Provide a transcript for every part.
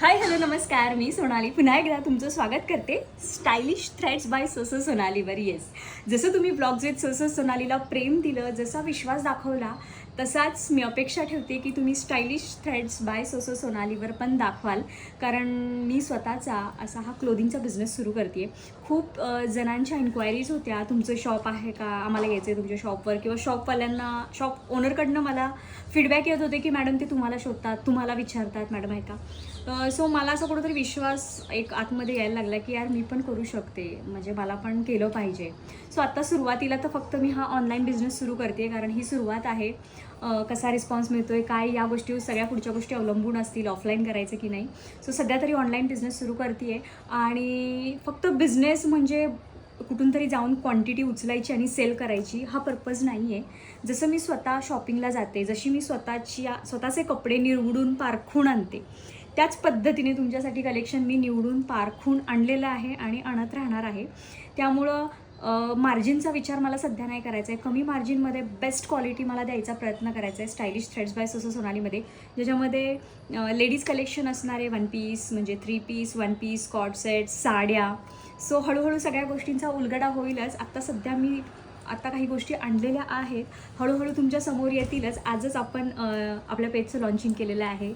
Hi hello नमस्कार, मी सोनाली पुन्हा एकदा तुमचं स्वागत करते स्टायलिश थ्रेड्स बाय सस सोनालीवर. येस, जसं तुम्ही ब्लॉग्स विथ सस सोनालीला प्रेम दिलं, जसा विश्वास दाखवला, तसाच मी अपेक्षा ठेवते की तुम्ही स्टायलिश थ्रेड्स बाय सस सोनालीवर पण दाखवाल. कारण मी स्वतःचा असा हा क्लोदिंगचा बिझनेस सुरू करते आहे. खूप जणांच्या इन्क्वायरीज होत्या, तुमचं शॉप आहे का, आम्हाला यायचं आहे तुमच्या शॉपवर, किंवा शॉपवाल्यांना शॉप ओनरकडनं मला फीडबॅक येत होते की मॅडम ते तुम्हाला शोधतात, तुम्हाला विचारतात मॅडम आहे का. सो मला असा कुठंतरी विश्वास एक आतमध्ये यायला लागला की यार मी पण करू शकते, म्हणजे मला पण केलं पाहिजे. सो आत्ता सुरुवातीला तर फक्त मी हा ऑनलाईन बिझनेस सुरू करते, कारण ही सुरुवात आहे. कसा रिस्पॉन्स मिळतो आहे काय, या गोष्टी सगळ्या पुढच्या गोष्टी अवलंबून असतील, ऑफलाईन करायचं की नाही. सो सध्या तरी ऑनलाईन बिझनेस सुरू करते आहे. आणि फक्त बिझनेस म्हणजे कुठून तरी जाऊन क्वांटिटी उचलायची आणि सेल करायची, हा पर्पज नाही आहे. जसं मी स्वतः शॉपिंगला जाते, जशी मी स्वतःचे कपडे निवडून पारखून आणते, त्याच पद्धतीने तुमच्यासाठी कलेक्शन मी निवडून पारखून आणलेलं आहे आणि आणत राहणार आहे. त्यामुळं मार्जिनचा विचार मला सध्या नाही करायचा आहे. कमी मार्जिनमध्ये बेस्ट क्वालिटी मला द्यायचा प्रयत्न करायचा आहे स्टायलिश थ्रेड्स बाय सस सोनालीमध्ये, ज्याच्यामध्ये लेडीज कलेक्शन असणारे 1 पीस, म्हणजे 3 पीस, 1 पीस, कॉट सेट, साड्या. सो हळूहळू सगळ्या गोष्टींचा उलगडा होईलच. आत्ता सध्या मी काही गोष्टी आणलेल्या आहेत, हळूहळू तुमच्या समोर येतीलच. आजच आपण आपल्या पेजचं लॉन्चिंग केलेलं आहे.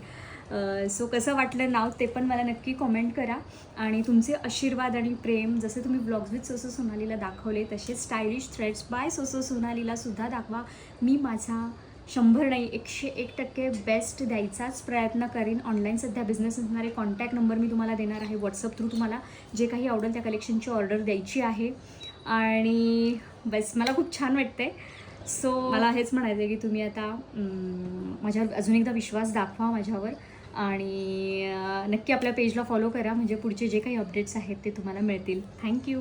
सो कसं वाटलं नाव ते पण मला नक्की कॉमेंट करा. आणि तुमचे आशीर्वाद आणि प्रेम, जसे तुम्ही ब्लॉग्स विथ सस सोनालीला दाखवले, तसे स्टायलिश थ्रेड्स बाय सस सोनालीला सुद्धा दाखवा. मी माझा 100 नाही 101% बेस्ट द्यायचाच प्रयत्न करीन. ऑनलाईन सध्या बिझनेस असणारे कॉन्टॅक्ट नंबर मी तुम्हाला देणार आहे. व्हॉट्सअप थ्रू तुम्हाला जे काही आवडेल त्या कलेक्शनची ऑर्डर द्यायची आहे. आणि बस मला खूप छान वाटतंय. सो मला हेच म्हणायचं आहे की तुम्ही आता माझ्यावर अजून एकदा विश्वास दाखवा माझ्यावर. आणि नक्की आपल्या पेजला फॉलो करा, म्हणजे पुढचे जे काही अपडेट्स आहेत ते तुम्हाला मिळतील. थँक्यू.